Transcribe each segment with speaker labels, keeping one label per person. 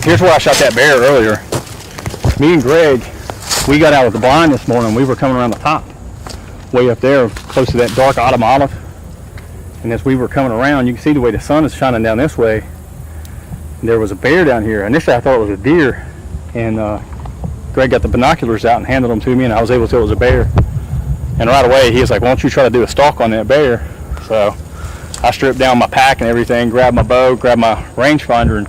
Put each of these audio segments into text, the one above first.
Speaker 1: Here's where I shot that bear earlier. Me and Greg, we got out of the blind this morning. We were coming around the top, way up there, close to that dark autumn olive. And as we were coming around, you can see the way the sun is shining down this way. There was a bear down here. Initially, I thought it was a deer, and Greg got the binoculars out and handed them to me, and I was able to tell it was a bear. And right away, he was like, "Why don't you try to do a stalk on that bear?" So I stripped down my pack and everything, grabbed my bow, grabbed my rangefinder, and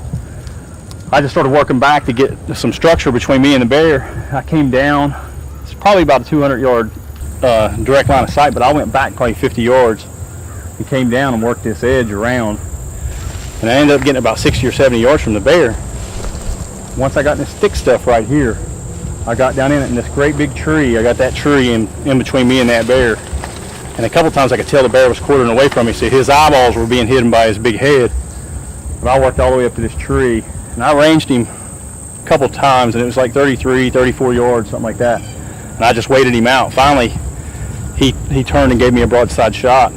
Speaker 1: I just started working back to get some structure between me and the bear. I came down. It's probably about a 200-yard direct line of sight, but I went back probably 50 yards and came down and worked this edge around. And I ended up getting about 60 or 70 yards from the bear. Once I got in this thick stuff right here, I got down in it in this great big tree. I got that tree in between me and that bear. And a couple times I could tell the bear was quartering away from me, so his eyeballs were being hidden by his big head. But I worked all the way up to this tree, and I ranged him a couple times, and it was like 33, 34 yards, something like that. And I just waited him out. Finally, he turned and gave me a broadside shot.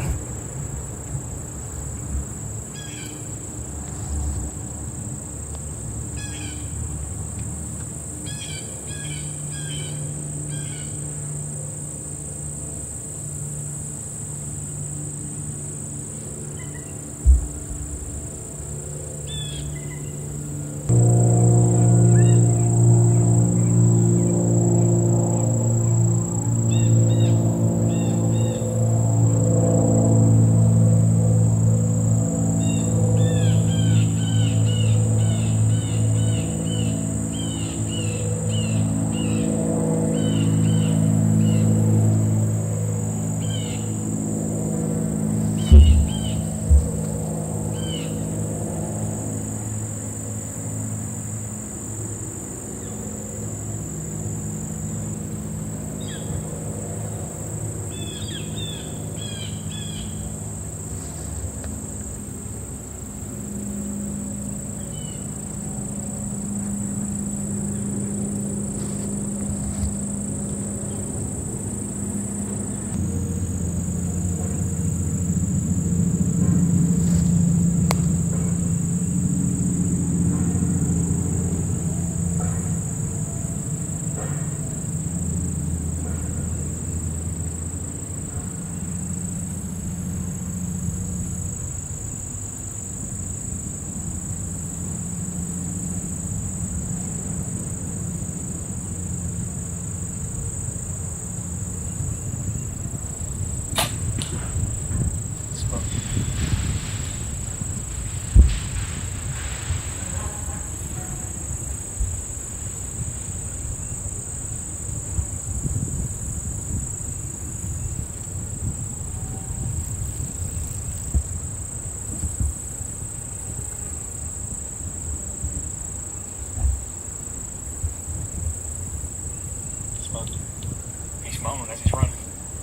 Speaker 1: He's moaning as he's running.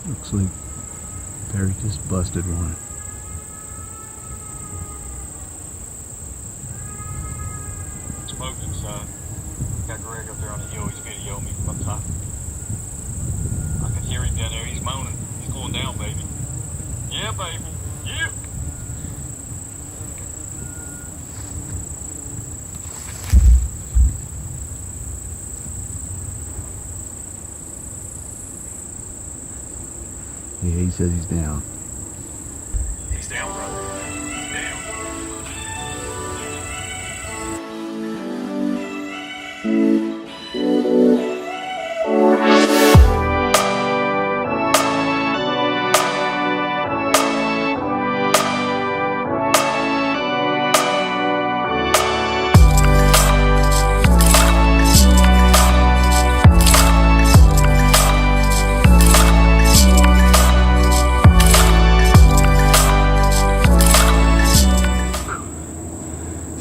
Speaker 2: Looks like Barry just busted one.
Speaker 1: Smoked him, son. Got Greg up there on the hill. He's videoing me from up top. I can hear him down there. He's moaning. He's going down, baby. Yeah, baby. Yeah.
Speaker 2: Yeah, he says he's down.
Speaker 1: He's down, brother. He's down.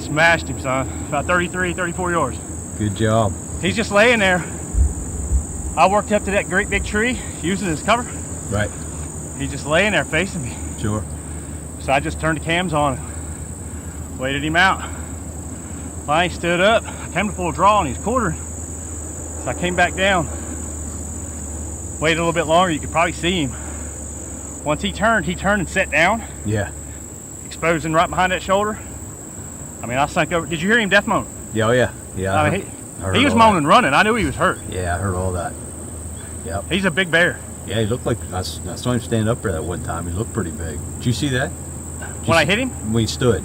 Speaker 1: Smashed him, son. About 33, 34 yards.
Speaker 2: Good job.
Speaker 1: He's just laying there. I worked up to that great big tree, using his cover.
Speaker 2: Right.
Speaker 1: He's just laying there facing me.
Speaker 2: Sure.
Speaker 1: So I just turned the cams on and waited him out. Finally stood up. I came to full draw and he's quartering. So I came back down. Waited a little bit longer. You could probably see him. Once he turned and sat down.
Speaker 2: Yeah.
Speaker 1: Exposing right behind that shoulder. I mean, I sunk over. Did you hear him death moan?
Speaker 2: Yeah, oh yeah. Yeah,
Speaker 3: I mean, he was moaning and running. I knew he was hurt.
Speaker 2: Yeah, I heard all that. Yep.
Speaker 3: He's a big bear.
Speaker 2: Yeah, he looked like, I saw him stand up there that one time. He looked pretty big. Did you see that?
Speaker 3: When I hit him?
Speaker 2: When he stood.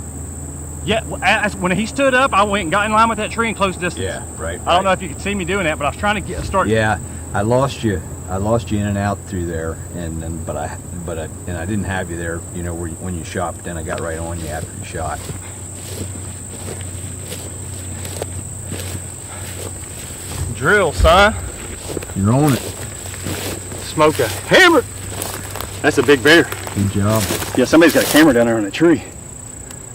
Speaker 3: Yeah, when he stood up, I went and got in line with that tree and closed distance.
Speaker 2: Yeah, right.
Speaker 3: I don't know if you could see me doing that, but I was trying to start.
Speaker 2: Yeah, I lost you. I lost you in and out through there, but I didn't have you there. You know when you shot. But then I got right on you after you shot.
Speaker 3: Drill, son.
Speaker 2: You're on it.
Speaker 3: Smoke a hammer. That's a big bear.
Speaker 2: Good job.
Speaker 1: Yeah, somebody's got a camera down there in a tree.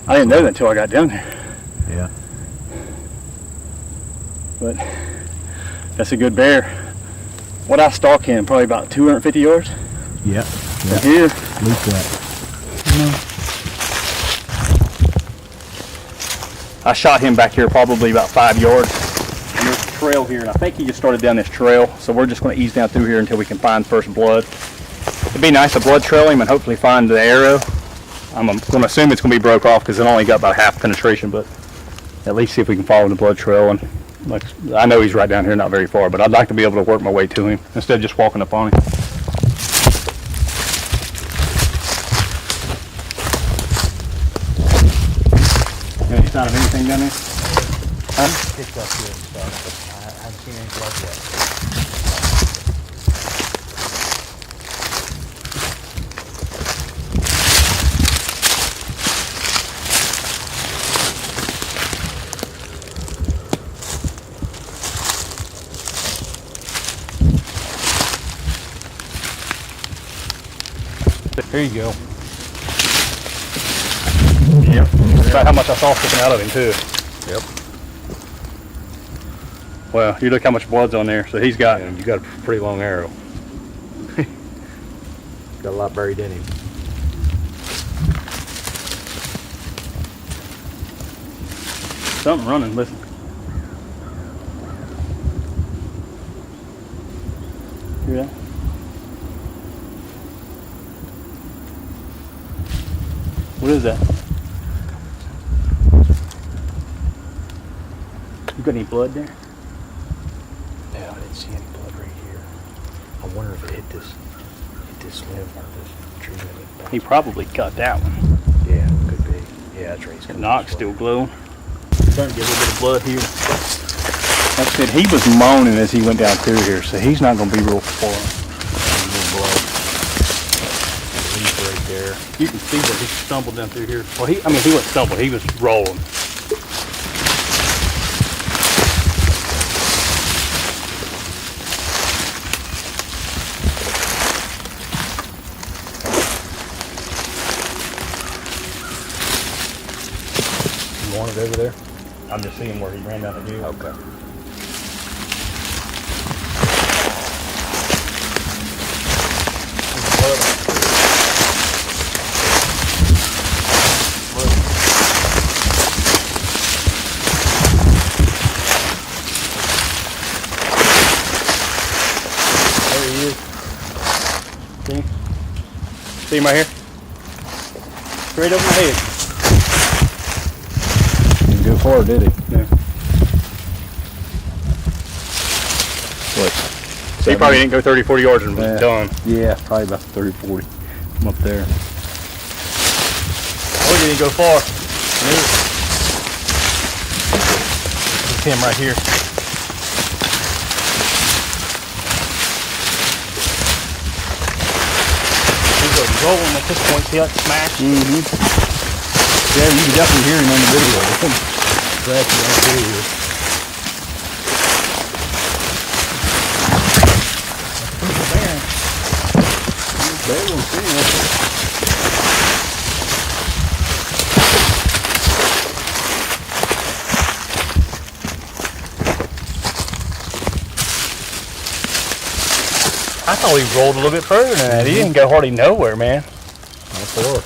Speaker 1: I didn't know that until I got down there.
Speaker 2: Yeah.
Speaker 1: But that's a good bear. What I stalk him, probably about 250 yards.
Speaker 2: Yep.
Speaker 1: From here.
Speaker 2: At least that.
Speaker 1: I shot him back here probably about 5 yards. And there's a trail here, and I think he just started down this trail. So we're just going to ease down through here until we can find first blood. It'd be nice to blood trail him and hopefully find the arrow. I'm going to assume it's going to be broke off because it only got about half penetration, but at least see if we can follow the blood trail. And like, I know he's right down here, not very far, but I'd like to be able to work my way to him instead of just walking up on him. Any sign of anything down there?
Speaker 2: Picked up here and stuff. I haven't seen any blood yet.
Speaker 1: Here you go. Yep. That's about how much I saw sticking out of him too.
Speaker 2: Yep.
Speaker 1: Well, you look how much blood's on there. So he's got.
Speaker 2: And you got a pretty long arrow. Got a lot buried in him.
Speaker 1: Something running. Listen. Hear that? What is that? You got any blood there?
Speaker 2: No, I didn't see any blood right here. I wonder if it hit this limb or this tree limb.
Speaker 1: He probably cut that one.
Speaker 2: Yeah, could be. Yeah, that's right.
Speaker 1: The knock's still glowing. Starting to get a little bit of blood here. Like I said, he was moaning as he went down through here, so he's not going to be real far.
Speaker 2: Blood. He's right there.
Speaker 1: You can see that he stumbled down through here. Well, he wasn't stumbling, he was rolling.
Speaker 2: You want it over there?
Speaker 1: I'm just seeing where he ran down the hill.
Speaker 2: Okay.
Speaker 1: There he is. See him right here? Straight over my head.
Speaker 2: Didn't go far, did he?
Speaker 1: Yeah.
Speaker 2: What?
Speaker 1: He probably didn't go 30, 40 yards and was done.
Speaker 2: Yeah, probably about 30, 40. I'm up there.
Speaker 1: Oh, he didn't go far. It's him right here. He's rolling at this point. See, like smash.
Speaker 2: Mm-hmm. Yeah, you can definitely hear him on the video. Scratching right through here. They won't see him.
Speaker 1: I thought he rolled a little bit further than that. He didn't go hardly nowhere, man.
Speaker 2: Not far.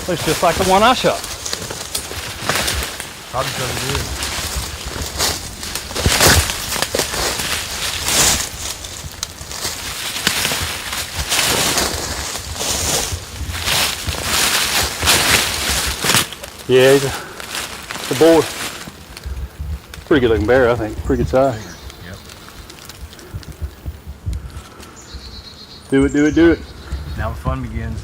Speaker 3: Looks just like the one I shot.
Speaker 2: Probably so good.
Speaker 1: Yeah, he's a boar. Pretty good looking bear, I think. Pretty good size.
Speaker 2: Yep.
Speaker 1: Do it, do it, do it.
Speaker 2: Now the fun begins.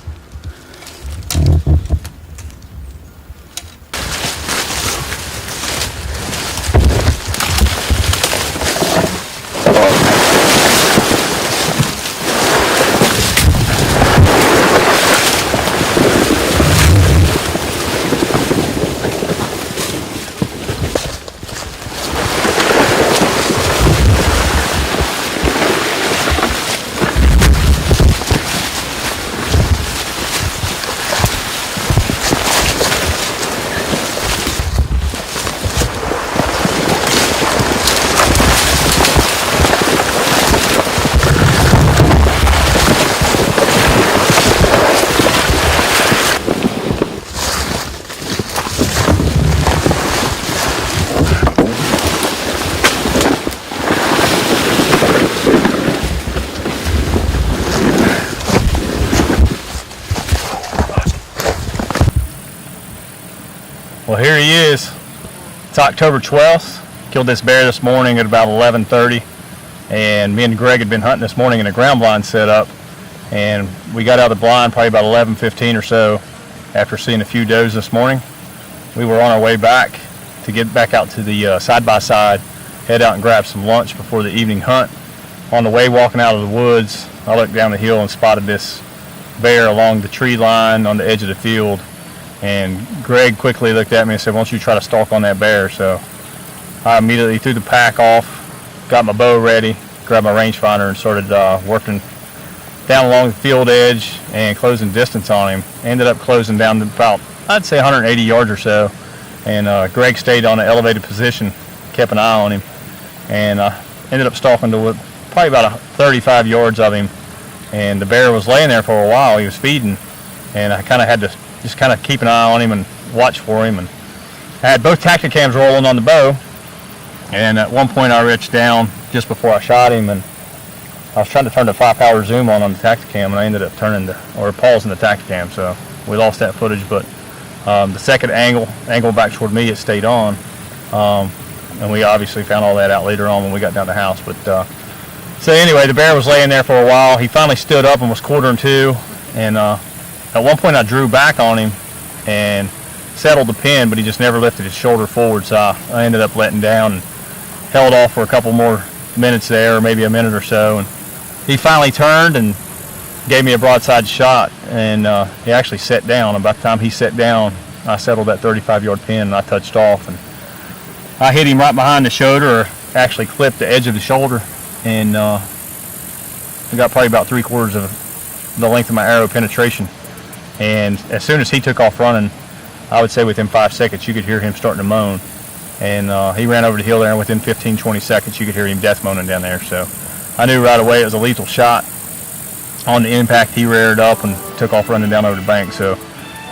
Speaker 3: Well, here he is. It's October 12th. Killed this bear this morning at about 11:30, and me and Greg had been hunting this morning in a ground blind setup, and we got out of the blind probably about 11:15 or so after seeing a few does this morning. We were on our way back to get back out to the side-by-side, head out and grab some lunch before the evening hunt. On the way walking out of the woods, I looked down the hill and spotted this bear along the tree line on the edge of the field. And Greg quickly looked at me and said, "Why don't you try to stalk on that bear?" So I immediately threw the pack off, got my bow ready, grabbed my rangefinder, and started working down along the field edge and closing distance on him. Ended up closing down to about, I'd say 180 yards or so. And Greg stayed on an elevated position, kept an eye on him, and ended up stalking to probably about 35 yards of him. And the bear was laying there for a while. He was feeding, and I kind of had to just kind of keep an eye on him and watch for him. And I had both Tacticams rolling on the bow, and at one point I reached down just before I shot him, and I was trying to turn the 5-power zoom on the Tacticam, and I ended up pausing the Tacticam, so we lost that footage. But the second angle back toward me, it stayed on, and we obviously found all that out later on when we got down to the house. But so anyway, the bear was laying there for a while. He finally stood up and was quartering to, and at one point I drew back on him and settled the pin, but he just never lifted his shoulder forward, so I ended up letting down and held off for a couple more minutes there, or maybe a minute or so, and he finally turned and gave me a broadside shot, and he actually set down. About the time he set down, I settled that 35-yard pin and I touched off, and I hit him right behind the shoulder, or actually clipped the edge of the shoulder, and I got probably about 3/4 of the length of my arrow penetration. And as soon as he took off running, I would say within 5 seconds you could hear him starting to moan. And he ran over the hill there, and within 15-20 seconds you could hear him death moaning down there. So I knew right away it was a lethal shot. On the impact, he reared up and took off running down over the bank. So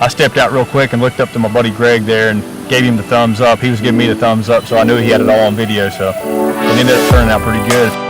Speaker 3: I stepped out real quick and looked up to my buddy Greg there and gave him the thumbs up. He was giving me the thumbs up, so I knew he had it all on video. So it ended up turning out pretty good.